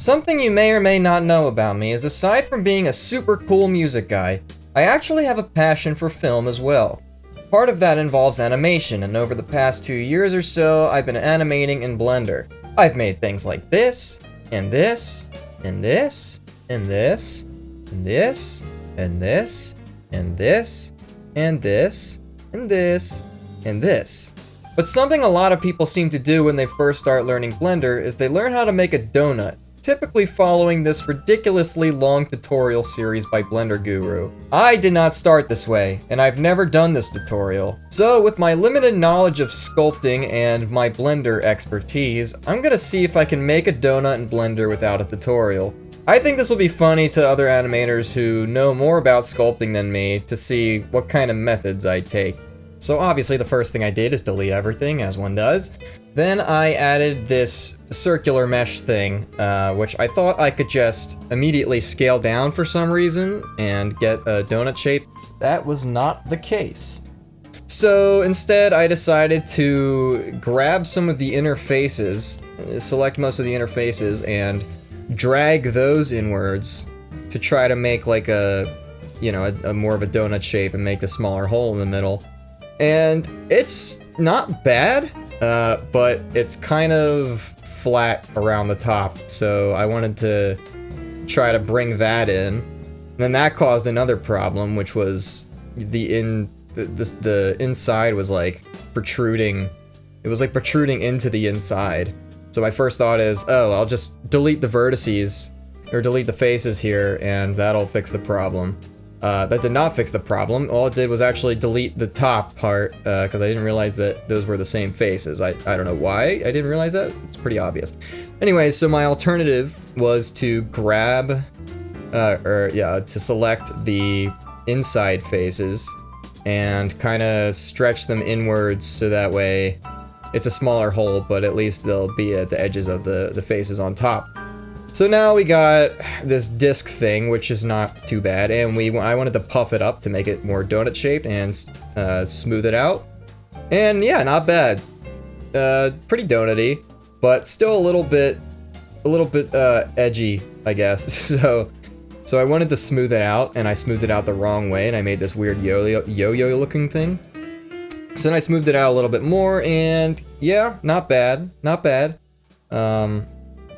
Something you may or may not know about me is aside from being a super cool music guy, I actually have a passion for film as well. Part of that involves animation, and over the past 2 years or so, I've been animating in Blender. I've made things like this, and this, and this, and this, and this, and this, and this, and this, and this, and this. But something a lot of people seem to do when they first start learning Blender is they learn how to make a donut, typically following this ridiculously long tutorial series by Blender Guru. I did not start this way, and I've never done this tutorial. So with my limited knowledge of sculpting and my Blender expertise, I'm gonna see if I can make a donut in Blender without a tutorial. I think this will be funny to other animators who know more about sculpting than me to see what kind of methods I take. So obviously the first thing I did is delete everything, as one does. Then I added this circular mesh thing, which I thought I could just immediately scale down for some reason and get a donut shape. That was not the case. So instead I decided to grab some of the inner faces, select most of the inner faces, and drag those inwards to try to make like a more of a donut shape and make the smaller hole in the middle. And it's not bad, but it's kind of flat around the top, so I wanted to try to bring that in. And then that caused another problem, which was the inside was like protruding. It was like protruding into the inside. So my first thought is, oh, I'll just delete the vertices, or delete the faces here, and that'll fix the problem. That did not fix the problem. All it did was actually delete the top part, because I didn't realize that those were the same faces. I don't know why I didn't realize that. It's pretty obvious. Anyway, so my alternative was to grab, to select the inside faces and kind of stretch them inwards so that way it's a smaller hole, but at least they'll be at the edges of the faces on top. So now we got this disc thing, which is not too bad, and I wanted to puff it up to make it more donut shaped and smooth it out. And yeah, not bad. Pretty donut-y, but still a little bit edgy, I guess. So I wanted to smooth it out, and I smoothed it out the wrong way, and I made this weird yo-yo looking thing. So then I smoothed it out a little bit more, and yeah, not bad, not bad.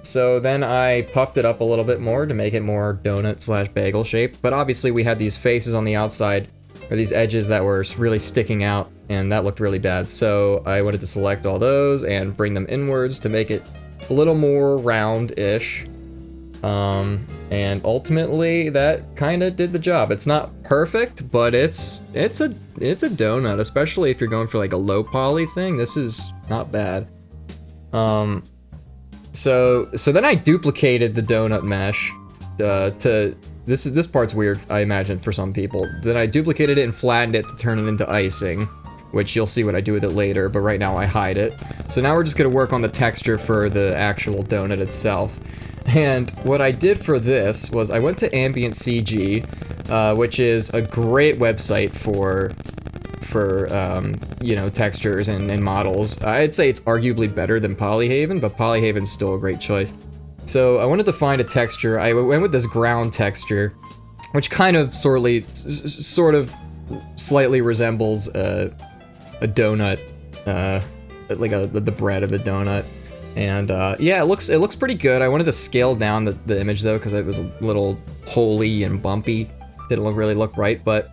So then I puffed it up a little bit more to make it more donut/bagel shaped, but obviously we had these faces on the outside, or these edges that were really sticking out, and that looked really bad. So I wanted to select all those and bring them inwards to make it a little more round-ish. And ultimately that kind of did the job. It's not perfect, but it's a donut, especially if you're going for like a low poly thing. This is not bad. So then I duplicated the donut mesh this part's weird, I imagine, for some people. Then I duplicated it and flattened it to turn it into icing, which you'll see what I do with it later, but right now I hide it. So now we're just gonna work on the texture for the actual donut itself. And what I did for this was I went to Ambient CG, which is a great website for textures and models. I'd say it's arguably better than Polyhaven, but Polyhaven's still a great choice. So I wanted to find a texture. I went with this ground texture, which kind of sort of slightly resembles a donut, like the bread of a donut. And yeah, it looks pretty good. I wanted to scale down the image though, because it was a little holy and bumpy. Didn't really look right, but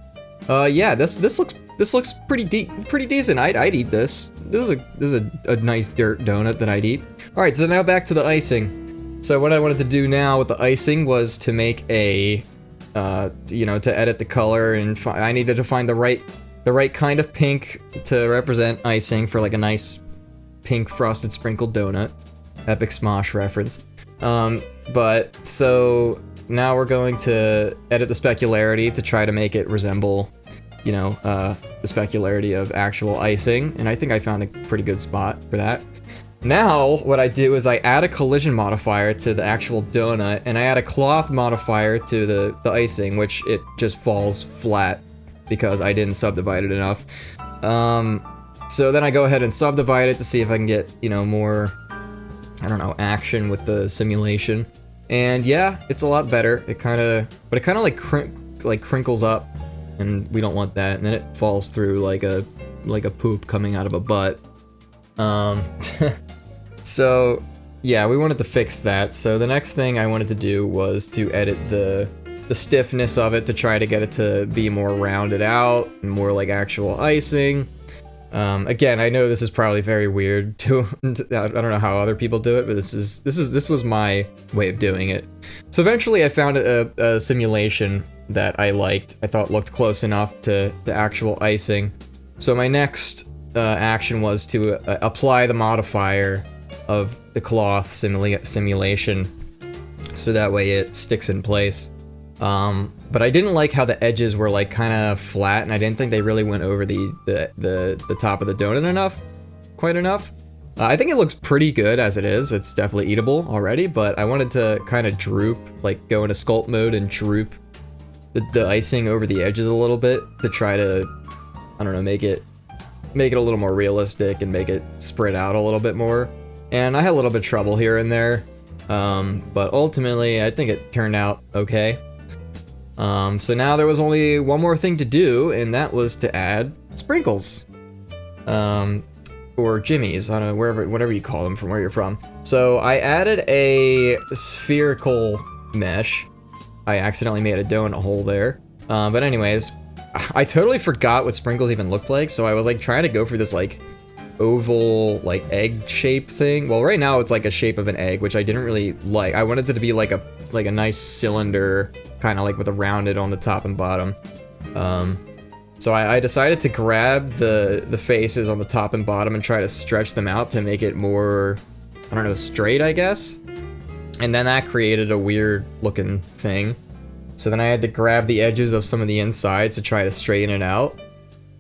yeah, this looks pretty decent. I'd eat this. This is a nice dirt donut that I'd eat. All right, so now back to the icing. So what I wanted to do now with the icing was to make a, to edit the color, and I needed to find the right kind of pink to represent icing for like a nice pink frosted sprinkled donut. Epic Smosh reference. But so now we're going to edit the specularity to try to make it resemble, the specularity of actual icing, and I think I found a pretty good spot for that. Now, what I do is I add a collision modifier to the actual donut, and I add a cloth modifier to the icing, which it just falls flat because I didn't subdivide it enough. So then I go ahead and subdivide it to see if I can get, more, I don't know, action with the simulation. And yeah, it's a lot better. It kind of like crinkles up, and we don't want that. And then it falls through like a poop coming out of a butt. So yeah, we wanted to fix that. So the next thing I wanted to do was to edit the stiffness of it to try to get it to be more rounded out and more like actual icing. Again, I know this is probably very weird to I don't know how other people do it, but this was my way of doing it. So eventually I found a simulation that I liked. I thought looked close enough to the actual icing. So my next action was to apply the modifier of the cloth simulation, so that way it sticks in place. But I didn't like how the edges were like kind of flat, and I didn't think they really went over the top of the donut quite enough. I think it looks pretty good as it is. It's definitely eatable already, but I wanted to kind of droop, like go into sculpt mode and droop the icing over the edges a little bit to try to, I don't know, make it a little more realistic and make it spread out a little bit more. And I had a little bit of trouble here and there, but ultimately I think it turned out okay. So now there was only one more thing to do, and that was to add sprinkles. Or jimmies, I don't know, whatever you call them from where you're from. So I added a spherical mesh. I accidentally made a donut hole there. But anyways, I totally forgot what sprinkles even looked like, so I was like trying to go for this like oval, like egg shape thing. Well, right now it's like a shape of an egg, which I didn't really like. I wanted it to be like a nice cylinder, kind of like with a rounded on the top and bottom. So I decided to grab the faces on the top and bottom and try to stretch them out to make it more, I don't know, straight, I guess. And then that created a weird looking thing. So then I had to grab the edges of some of the insides to try to straighten it out.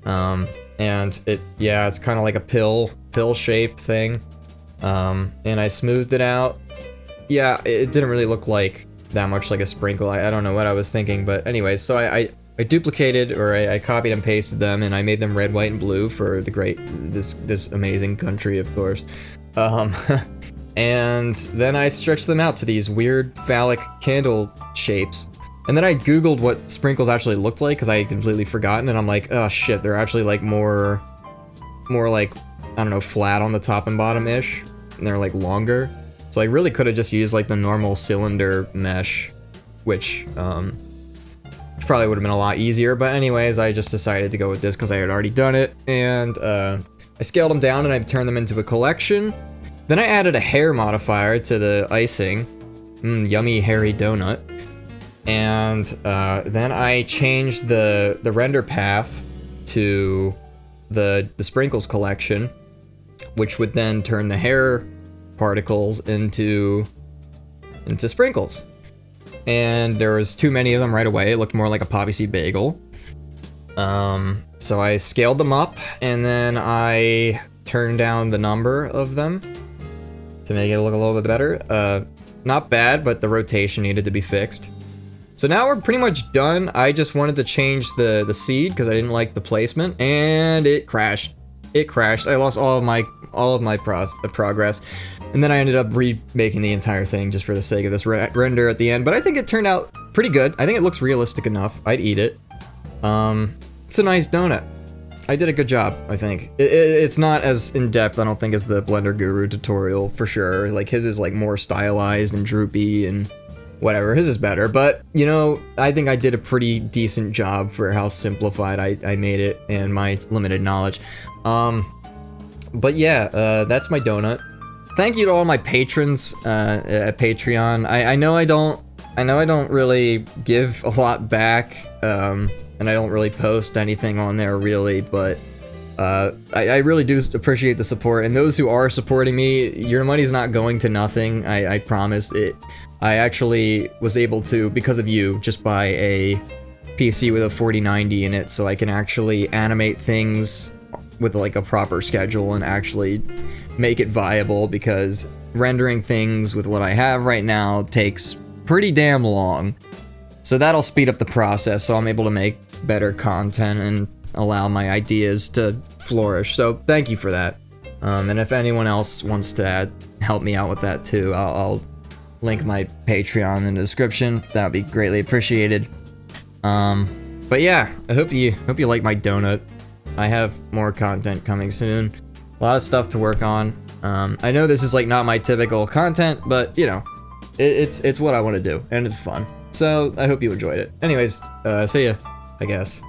And it's kind of like a pill shape thing. And I smoothed it out. Yeah, it didn't really look like that much like a sprinkle. I don't know what I was thinking, but anyways, so I duplicated, or I copied and pasted them, and I made them red, white, and blue for this amazing country, of course. And then I stretched them out to these weird phallic candle shapes. And then I googled what sprinkles actually looked like, because I had completely forgotten, and I'm like, oh shit, they're actually like more like, I don't know, flat on the top and bottom-ish, and they're like longer. So I really could have just used like the normal cylinder mesh, which probably would have been a lot easier, but anyways, I just decided to go with this because I had already done it, and I scaled them down and I turned them into a collection. Then I added a hair modifier to the icing. Yummy hairy donut. And then I changed the render path to the sprinkles collection, which would then turn the hair particles into sprinkles. And there was too many of them right away. It looked more like a poppy seed bagel. So I scaled them up, and then I turned down the number of them to make it look a little bit better. Not bad, but the rotation needed to be fixed. So now we're pretty much done. I just wanted to change the seed because I didn't like the placement, and it crashed. It crashed. I lost all of my progress. And then I ended up remaking the entire thing just for the sake of this render at the end. But I think it turned out pretty good. I think it looks realistic enough. I'd eat it. It's a nice donut. I did a good job, I think. It's not as in-depth, I don't think, as the Blender Guru tutorial, for sure. Like, his is, like, more stylized and droopy and whatever. His is better. But, you know, I think I did a pretty decent job for how simplified I made it and my limited knowledge. But yeah, that's my donut. Thank you to all my patrons at Patreon. I know I don't really give a lot back, and I don't really post anything on there really, but I really do appreciate the support. And those who are supporting me, your money's not going to nothing. I promise it. I actually was able to, because of you, just buy a PC with a 4090 in it, so I can actually animate things with like a proper schedule and actually make it viable, because rendering things with what I have right now takes pretty damn long. So that'll speed up the process, so I'm able to make better content and allow my ideas to flourish. So thank you for that. And if anyone else wants to help me out with that too, I'll link my Patreon in the description. That would be greatly appreciated. But yeah, I hope you like my donut. I have more content coming soon. A lot of stuff to work on. I know this is like not my typical content, but you know, it's what I want to do, and it's fun. So I hope you enjoyed it. Anyways, see ya, I guess.